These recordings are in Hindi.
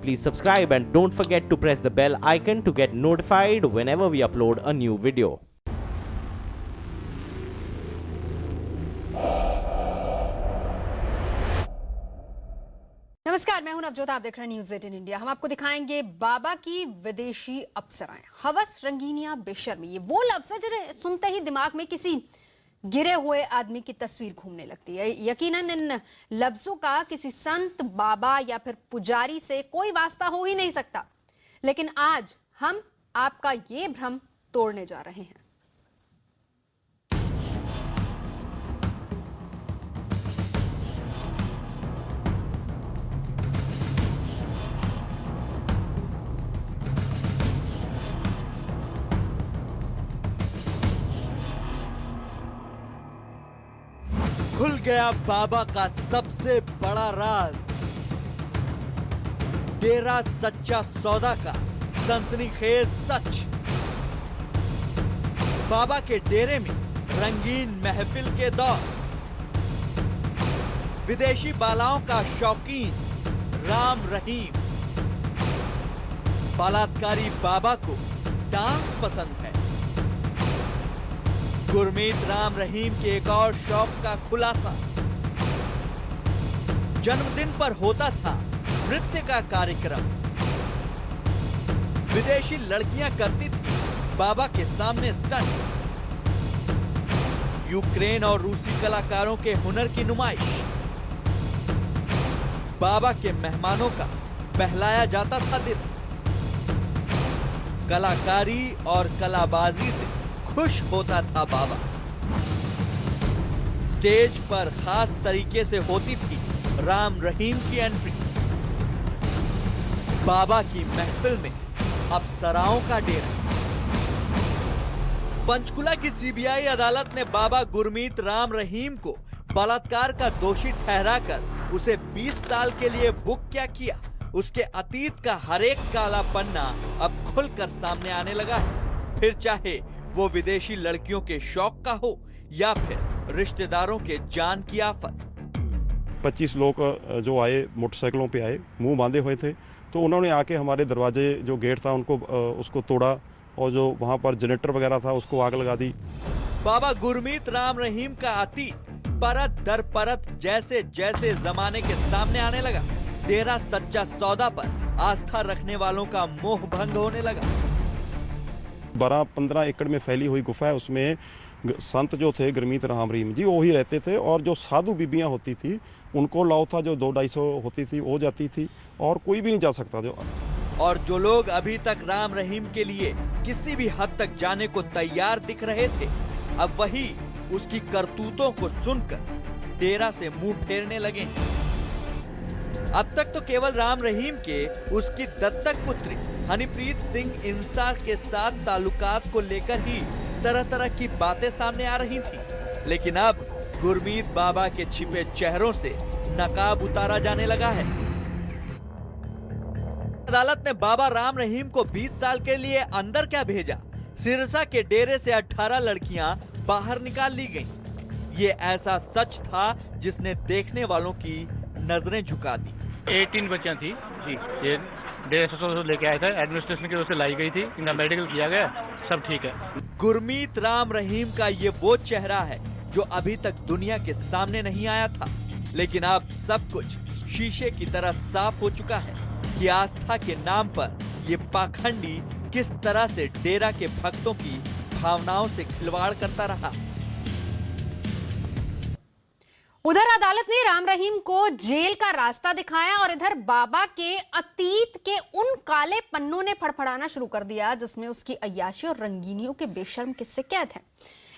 Please subscribe and don't forget to press the bell icon to get notified whenever we upload a new video. नमस्कार, मैं हूं नवजोत। आप देख रहे हैं न्यूज़ 18 इंडिया। हम आपको दिखाएंगे बाबा की विदेशी अप्सराएं। हवस, रंगीनियां, बेशर्मी, ये वो लफ्ज़ है जिन्हें सुनते ही दिमाग में किसी गिरे हुए आदमी की तस्वीर घूमने लगती है। यकीनन इन लफ्ज़ों का किसी संत, बाबा या फिर पुजारी से कोई वास्ता हो ही नहीं सकता। लेकिन आज हम आपका ये भ्रम तोड़ने जा रहे हैं। खुल गया बाबा का सबसे बड़ा राज, डेरा सच्चा सौदा का सनसनीखेज सच। बाबा के डेरे में रंगीन महफिल के दौर, विदेशी बालाओं का शौकीन राम रहीम। बलात्कारी बाबा को डांस पसंद है। गुरमीत राम रहीम के एक और शौक का खुलासा, जन्मदिन पर होता था नृत्य का कार्यक्रम। विदेशी लड़कियां करती थी बाबा के सामने स्टंट। यूक्रेन और रूसी कलाकारों के हुनर की नुमाइश। बाबा के मेहमानों का बहलाया जाता था दिल। कलाकारी और कलाबाजी से खुश होता था बाबा। स्टेज पर खास तरीके से होती थी राम रहीम की एंट्री। बाबा की महफिल में अप्सराओं का डेरा। पंचकुला की सीबीआई अदालत ने बाबा गुरमीत राम रहीम को बलात्कार का दोषी ठहराकर उसे 20 साल के लिए बुक क्या किया। उसके अतीत का हर एक काला पन्ना अब खुलकर सामने आने लगा है। फिर चाहे वो विदेशी लड़कियों के शौक का हो या फिर रिश्तेदारों के जान की आफत। 25 लोग जो आए, मोटरसाइकिलों पे आए, मुंह बांधे हुए थे, तो उन्होंने आके हमारे दरवाजे जो गेट था उनको उसको तोड़ा और जो वहां पर जनरेटर वगैरह था उसको आग लगा दी। बाबा गुरमीत राम रहीम का अतीत परत दर परत जैसे जैसे जमाने के सामने आने लगा, डेरा सच्चा सौदा पर आस्था रखने वालों का मोह भंग होने लगा। 12-15 एकड़ में फैली हुई गुफा है, उसमें संत जो थे गुरमीत राम रहीम जी वो ही रहते थे, और जो साधु बीबियां होती थी उनको लाओ था जो 200-250 होती थी वो जाती थी, और कोई भी नहीं जा सकता। और जो लोग अभी तक राम रहीम के लिए किसी भी हद तक जाने को तैयार दिख रहे थे, अब वही उसकी करतूतों को सुनकर डेरा से मुंह फेरने लगे। अब तक तो केवल राम रहीम के उसकी दत्तक पुत्री हनीप्रीत सिंह इंसार के साथ ताल्लुकात को लेकर ही तरह तरह की बातें सामने आ रही थी, लेकिन अब गुरमीत बाबा के छिपे चेहरों से नकाब उतारा जाने लगा है। अदालत ने बाबा राम रहीम को 20 साल के लिए अंदर क्या भेजा। सिरसा के डेरे से 18 लड़कियां बाहर निकाल ली गईं। ये ऐसा सच था जिसने देखने वालों की नजरें झुका दी। 18 बच्चियां थी जी, ये डेढ़ सौ लेके आए थे, एडमिनिस्ट्रेशन की तरफ से लाई गई थी, इनका मेडिकल किया गया, सब ठीक है। गुरमीत राम रहीम का ये वो चेहरा है जो अभी तक दुनिया के सामने नहीं आया था, लेकिन अब सब कुछ शीशे की तरह साफ हो चुका है कि आस्था के नाम पर ये पाखंडी किस तरह से डेरा के भक्तों की भावनाओं से खिलवाड़ करता रहा। उधर अदालत ने राम रहीम को जेल का रास्ता दिखाया और इधर बाबा के अतीत के उन काले पन्नों ने फड़फड़ाना शुरू कर दिया जिसमें उसकी अय्याशी और रंगीनियों के बेशर्म किस्से कैद हैं।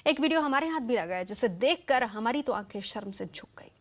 एक वीडियो हमारे हाथ भी लगा है जिसे देखकर हमारी तो आंखें शर्म से झुक गई।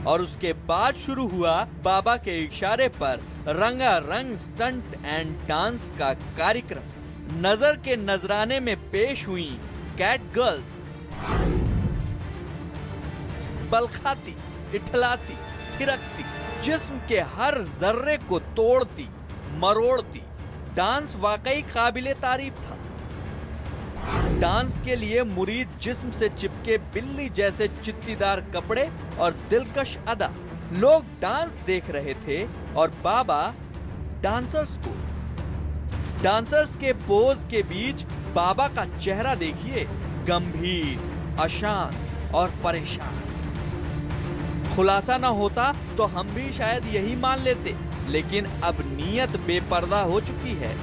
और उसके बाद शुरू हुआ बाबा के इशारे पर रंगारंग स्टंट एंड डांस का कार्यक्रम। नजर के नजराने में पेश हुई कैट गर्ल्स। बल खाती, इठलाती, थिरकती, जिस्म के हर जर्रे को तोड़ती, मरोड़ती। डांस वाकई काबिले तारीफ था। डांस के लिए मुरीद जिस्म से चिपके बिल्ली जैसे चित्तीदार कपड़े और दिलकश अदा। लोग डांस देख रहे थे और बाबा डांसर्स को। डांसर्स के पोज के बीच बाबा का चेहरा देखिए, गंभीर, अशांत और परेशान। खुलासा न होता तो हम भी शायद यही मान लेते, लेकिन अब नीयत बेपर्दा हो चुकी है।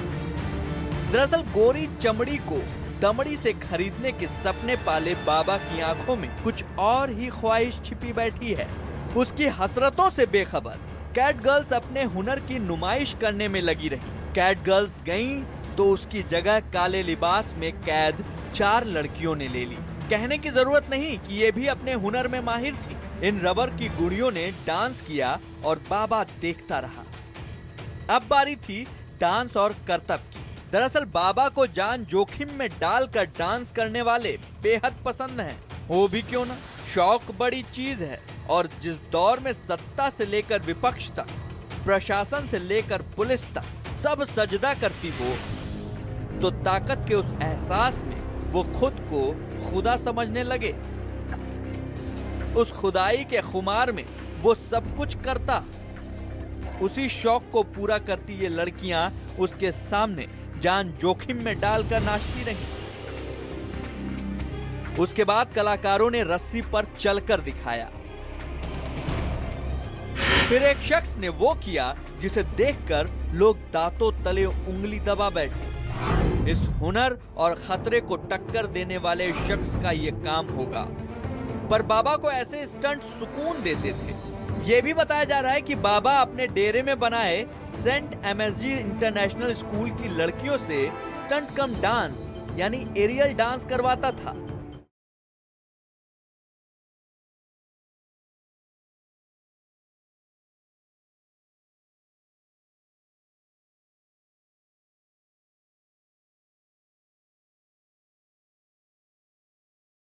दरअसल गोरी चमड़ी को दमड़ी से खरीदने के सपने पाले बाबा की आंखों में कुछ और ही ख्वाहिश छिपी बैठी है। उसकी हसरतों से बेखबर कैट गर्ल्स अपने हुनर की नुमाइश करने में लगी रही। कैट गर्ल्स गईं तो उसकी जगह काले लिबास में कैद 4 लड़कियों ने ले ली। कहने की जरूरत नहीं कि ये भी अपने हुनर में माहिर थी। इन रबर की गुड़ियों ने डांस किया और बाबा देखता रहा। अब बारी थी डांस और करतब की। दरअसल बाबा को जान जोखिम में डालकर डांस करने वाले बेहद पसंद हैं। हो भी क्यों ना, शौक बड़ी चीज है और जिस दौर में सत्ता से लेकर विपक्ष तक, प्रशासन से लेकर पुलिस तक सब सजदा करती हो, तो ताकत के उस एहसास में वो खुद को खुदा समझने लगे। उस खुदाई के खुमार में वो सब कुछ करता। उसी शौक को पूरा करती ये लड़कियां उसके सामने जान जोखिम में डालकर नाचती रहीं। उसके बाद कलाकारों ने रस्सी पर चलकर दिखाया। फिर एक शख्स ने वो किया जिसे देखकर लोग दांतों तले उंगली दबा बैठे। इस हुनर और खतरे को टक्कर देने वाले शख्स का ये काम होगा। पर बाबा को ऐसे स्टंट सुकून देते थे। ये भी बताया जा रहा है कि बाबा अपने डेरे में बनाए सेंट एमएसजी इंटरनेशनल स्कूल की लड़कियों से स्टंट कम डांस यानी एरियल डांस करवाता था।